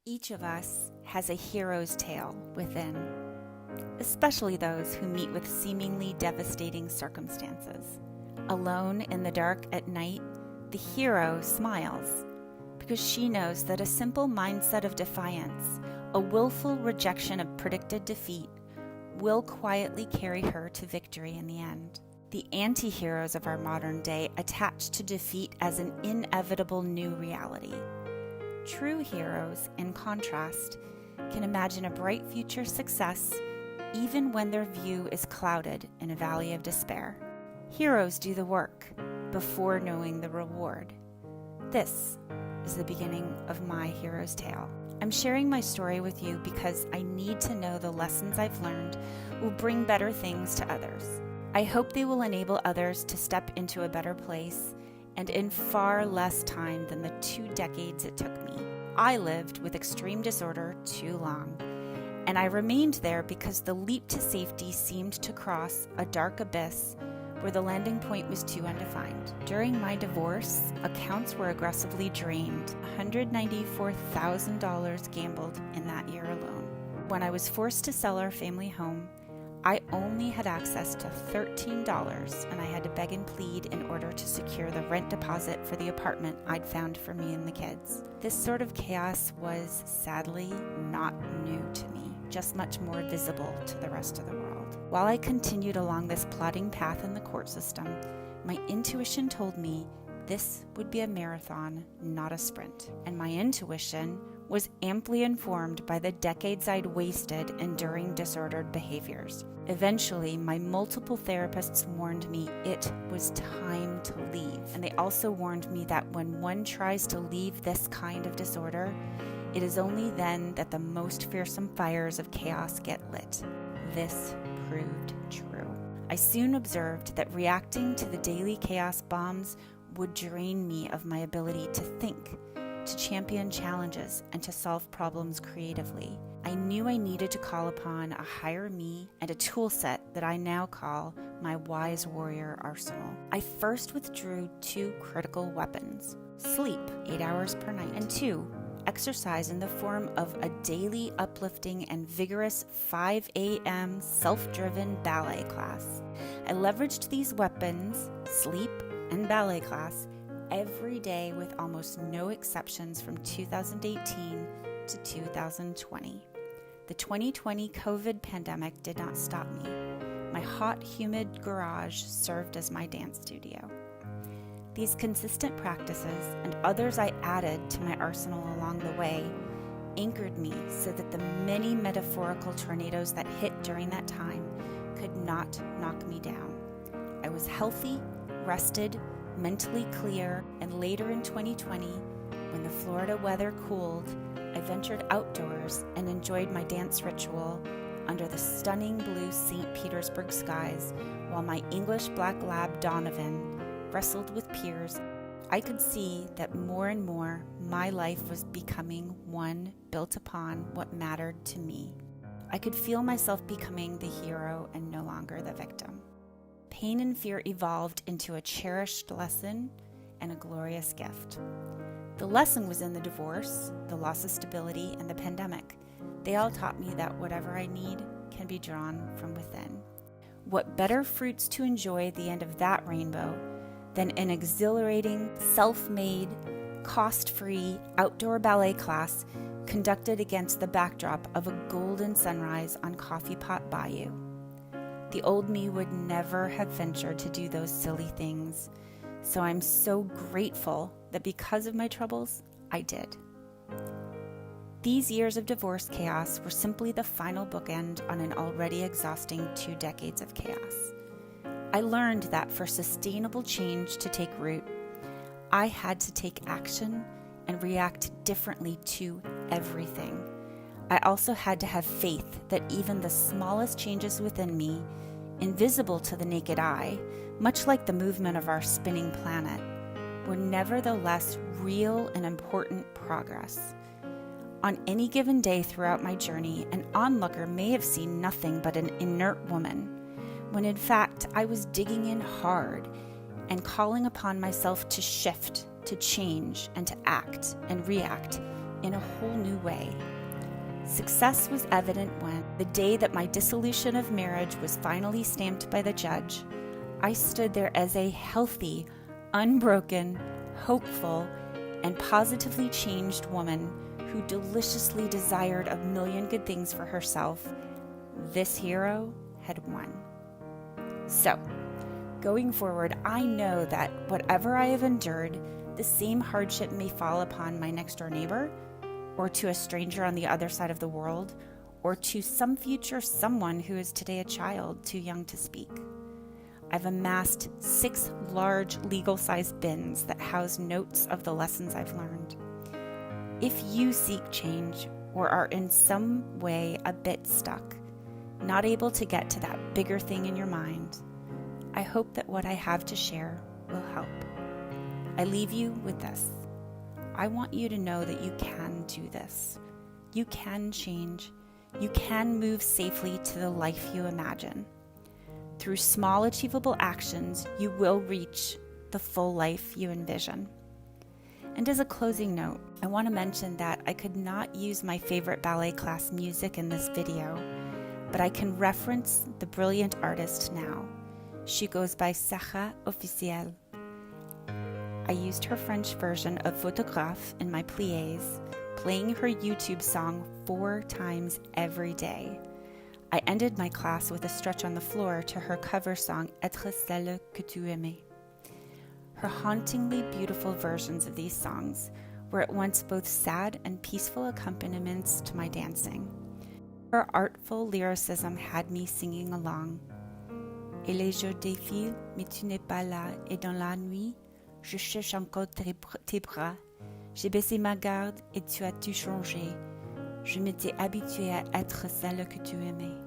Each of us has a hero's tale within, especially those who meet with seemingly devastating circumstances. Alone in the dark at night, the hero smiles because she knows that a simple mindset of defiance, a willful rejection of predicted defeat, will quietly carry her to victory in the end. The anti-heroes of our modern day attach to defeat as an inevitable new reality. True heroes, in contrast, can imagine a bright future success even when their view is clouded in a valley of despair. Heroes do the work before knowing the reward. This is the beginning of my hero's tale. I'm sharing my story with you because I need to know the lessons I've learned will bring better things to others. I hope they will enable others to step into a better place and in far less time than the 2 decades it took me. I lived with extreme disorder too long, and I remained there because the leap to safety seemed to cross a dark abyss where the landing point was too undefined. During my divorce, accounts were aggressively drained, $194,000 gambled in that year alone. When I was forced to sell our family home, I only had access to $13, and I had to beg and plead in order to secure the rent deposit for the apartment I'd found for me and the kids. This sort of chaos was, sadly, not new to me, just much more visible to the rest of the world. While I continued along this plodding path in the court system, my intuition told me this would be a marathon, not a sprint. And my intuition was amply informed by the decades I'd wasted enduring disordered behaviors. Eventually, my multiple therapists warned me it was time to leave. And they also warned me that when one tries to leave this kind of disorder, it is only then that the most fearsome fires of chaos get lit. This proved true. I soon observed that reacting to the daily chaos bombs would drain me of my ability to think, to champion challenges, and to solve problems creatively. I knew I needed to call upon a higher me and a tool set that I now call my wise warrior arsenal. I first withdrew 2 critical weapons: sleep 8 hours per night, and 2, exercise in the form of a daily uplifting and vigorous 5 a.m. self-driven ballet class. I leveraged these weapons, sleep and ballet class, every day with almost no exceptions from 2018 to 2020. The 2020 COVID pandemic did not stop me. My hot, humid garage served as my dance studio. These consistent practices and others I added to my arsenal along the way anchored me so that the many metaphorical tornadoes that hit during that time could not knock me down. I was healthy, rested, mentally clear, and later in 2020, when the Florida weather cooled, I ventured outdoors and enjoyed my dance ritual under the stunning blue St. Petersburg skies while my English black lab Donovan wrestled with peers. I could see that more and more my life was becoming one built upon what mattered to me. I could feel myself becoming the hero and no longer the victim. Pain and fear evolved into a cherished lesson and a glorious gift. The lesson was in the divorce, the loss of stability, and the pandemic. They all taught me that whatever I need can be drawn from within. What better fruits to enjoy at the end of that rainbow than an exhilarating, self-made, cost-free outdoor ballet class conducted against the backdrop of a golden sunrise on Coffee Pot Bayou. The old me would never have ventured to do those silly things, so I'm so grateful that because of my troubles, I did. These years of divorce chaos were simply the final bookend on an already exhausting 2 decades of chaos. I learned that for sustainable change to take root, I had to take action and react differently to everything. I also had to have faith that even the smallest changes within me, invisible to the naked eye, much like the movement of our spinning planet, were nevertheless real and important progress. On any given day throughout my journey, an onlooker may have seen nothing but an inert woman, when in fact I was digging in hard and calling upon myself to shift, to change, and to act and react in a whole new way. Success was evident when, the day that my dissolution of marriage was finally stamped by the judge, I stood there as a healthy, unbroken, hopeful, and positively changed woman who deliciously desired a million good things for herself. This hero had won. So, going forward, I know that whatever I have endured, the same hardship may fall upon my next door neighbor, or to a stranger on the other side of the world, or to some future someone who is today a child too young to speak. I've amassed 6 large legal-sized bins that house notes of the lessons I've learned. If you seek change or are in some way a bit stuck, not able to get to that bigger thing in your mind, I hope that what I have to share will help. I leave you with this. I want you to know that you can do this. You can change. You can move safely to the life you imagine. Through small, achievable actions, you will reach the full life you envision. And as a closing note, I want to mention that I could not use my favorite ballet class music in this video, but I can reference the brilliant artist now. She goes by Sarah Officiel. I used her French version of Photographe in my pliés, playing her YouTube song 4 times every day. I ended my class with a stretch on the floor to her cover song Être celle que tu aimais. Her hauntingly beautiful versions of these songs were at once both sad and peaceful accompaniments to my dancing. Her artful lyricism had me singing along. Et les jours défilent, mais tu n'es pas là, et dans la nuit, je cherche encore tes bras. J'ai baissé ma garde et tu as tout changé. Je m'étais habituée à être celle que tu aimais.